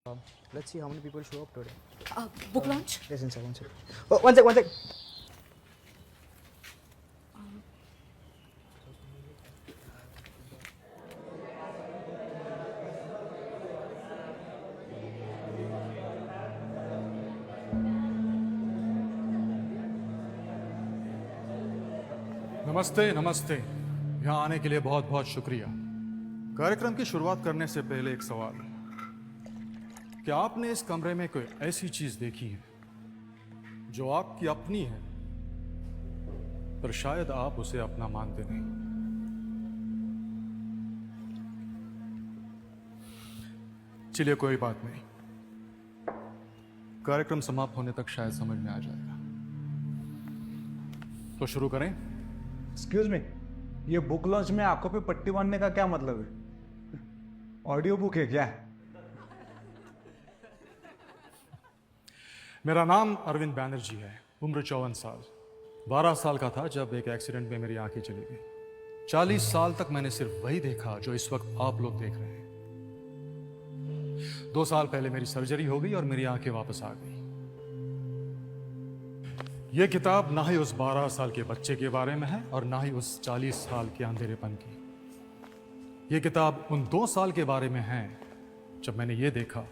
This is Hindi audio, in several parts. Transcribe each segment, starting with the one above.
Let's see how many people show up today. Book launch? Yes, one sec. Oh, one sec. नमस्ते नमस्ते। यहाँ आने के लिए बहुत बहुत शुक्रिया। कार्यक्रम की शुरुआत करने से पहले एक सवाल, क्या आपने इस कमरे में कोई ऐसी चीज देखी है जो आपकी अपनी है पर शायद आप उसे अपना मानते नहीं? चलिए कोई बात नहीं, कार्यक्रम समाप्त होने तक शायद समझ में आ जाएगा। तो शुरू करें। एक्सक्यूज मी, ये बुक लॉन्च में आंखों पे पट्टी बांधने का क्या मतलब है? ऑडियो बुक है क्या? मेरा नाम अरविंद बैनर्जी है, उम्र 54 साल। 12 साल का था जब एक एक्सीडेंट में मेरी आंखें चली गई। 40 साल तक मैंने सिर्फ वही देखा जो इस वक्त आप लोग देख रहे हैं। 2 साल पहले मेरी सर्जरी हो गई और मेरी आंखें वापस आ गई। यह किताब ना ही उस 12 साल के बच्चे के बारे में है और ना ही उस 40 साल के अंधेरेपन की। यह किताब उन 2 साल के बारे में है जब मैंने ये देखा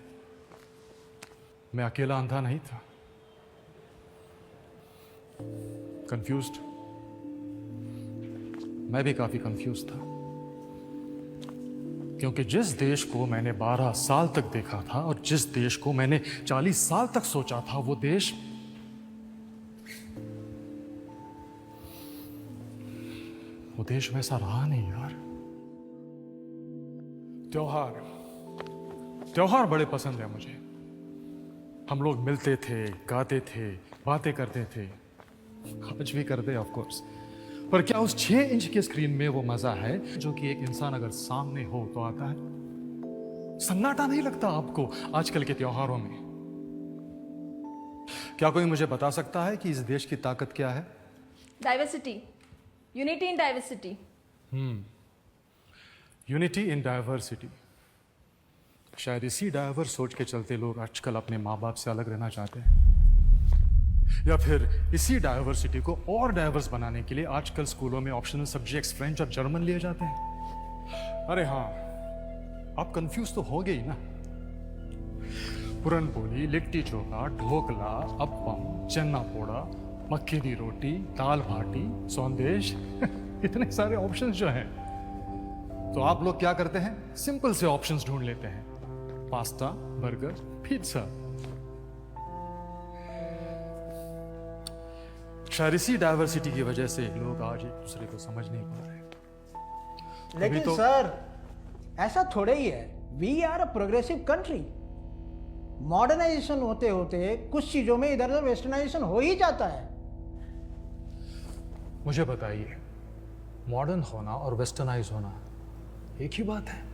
मैं अकेला अंधा नहीं था। कंफ्यूज्ड, मैं भी काफी कंफ्यूज था, क्योंकि जिस देश को मैंने 12 साल तक देखा था और जिस देश को मैंने 40 साल तक सोचा था, वो देश वैसा रहा नहीं यार। त्योहार बड़े पसंद है मुझे। हम लोग मिलते थे, गाते थे, बातें करते थे, आज भी करते ऑफ कोर्स। पर क्या उस 6 इंच के स्क्रीन में वो मजा है जो कि एक इंसान अगर सामने हो तो आता है? सन्नाटा नहीं लगता आपको आजकल के त्योहारों में? क्या कोई मुझे बता सकता है कि इस देश की ताकत क्या है? Diversity. Unity in diversity. Unity in diversity. शायद इसी डाइवर्स सोच के चलते लोग आजकल अपने माँ बाप से अलग रहना चाहते हैं, या फिर इसी डाइवर्सिटी को और डाइवर्स बनाने के लिए आजकल स्कूलों में ऑप्शनल सब्जेक्ट्स फ्रेंच और जर्मन लिए जाते हैं। अरे हाँ, आप कंफ्यूज तो हो गई ना। पुरन पोली, लिट्टी चोखा, ढोकला, अप्पम, चन्ना पोड़ा, मक्की दी रोटी, दाल भाटी, सौंदेश इतने सारे ऑप्शंस जो हैं, तो आप लोग क्या करते हैं? सिंपल से ऑप्शंस ढूंढ लेते हैं, पास्ता, बर्गर, पिज्जा। शायद इसी डाइवर्सिटी की वजह से लोग आज एक दूसरे को समझ नहीं पा रहे। लेकिन सर, ऐसा थोड़ा ही है। We are a progressive country. Modernisation होते होते कुछ चीजों में इधर उधर वेस्टर्नाइजेशन हो ही जाता है। मुझे बताइए, मॉडर्न होना और वेस्टर्नाइज होना एक ही बात है?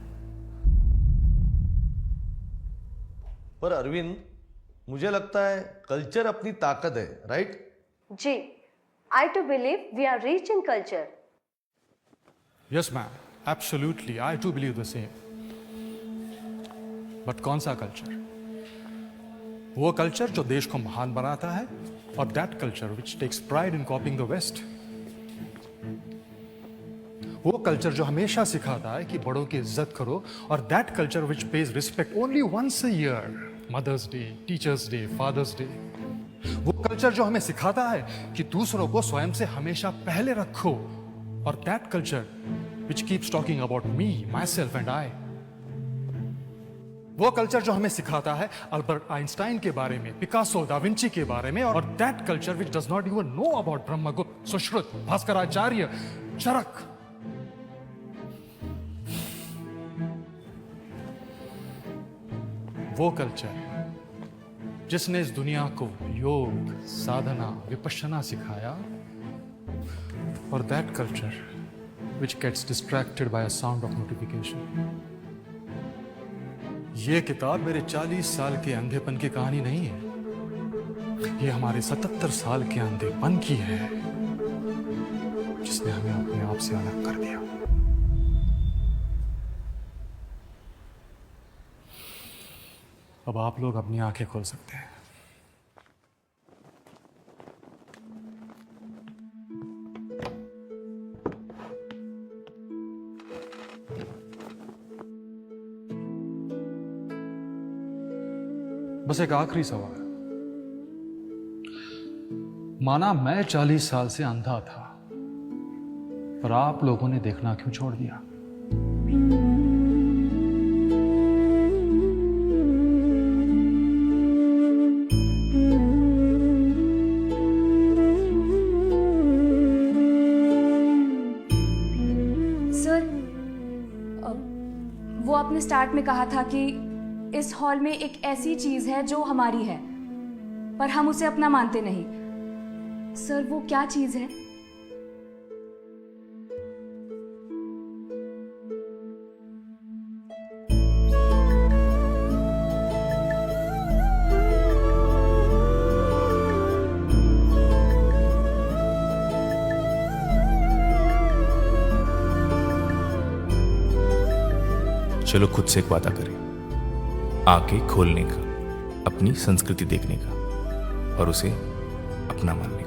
पर अरविंद, मुझे लगता है कल्चर अपनी ताकत है, राइट? जी, I too believe we are rich in culture. Yes ma'am, absolutely, I too believe the same. But कौन सा कल्चर? वो कल्चर जो देश को महान बनाता है, और that culture which takes pride in copying the west. वो कल्चर जो हमेशा सिखाता है कि बड़ों की इज्जत करो, और that culture which pays respect only once a year, Mother's Day, Teacher's Day, Father's Day. वो कल्चर जो हमें सिखाता है कि दूसरों को स्वयं से हमेशा पहले रखो, और that culture which keeps talking about me, my self and I. वो कल्चर जो हमें सिखाता है अल्बर्ट आइंस्टाइन के बारे में, पिकासो, दा विंची के बारे में, और that culture which does not even know about Brahmagupta, Sushruta, Bhaskaracharya, Charaka. वो कल्चर जिसने इस दुनिया को योग, साधना, विपश्यना सिखाया, और that culture which gets distracted by a sound of notification. ये किताब मेरे 40 साल के अंधेपन की कहानी नहीं है, ये हमारे 77 साल के अंधेपन की है, जिसने हमें अपने आप से अलग कर दिया। अब आप लोग अपनी आंखें खोल सकते हैं। बस एक आखिरी सवाल। माना मैं 40 साल से अंधा था, पर आप लोगों ने देखना क्यों छोड़ दिया? सर, वो आपने स्टार्ट में कहा था कि इस हॉल में एक ऐसी चीज है जो हमारी है, पर हम उसे अपना मानते नहीं। सर, वो क्या चीज है? चलो खुद से एक वादा करें, आंखें खोलने का, अपनी संस्कृति देखने का और उसे अपना मानने का।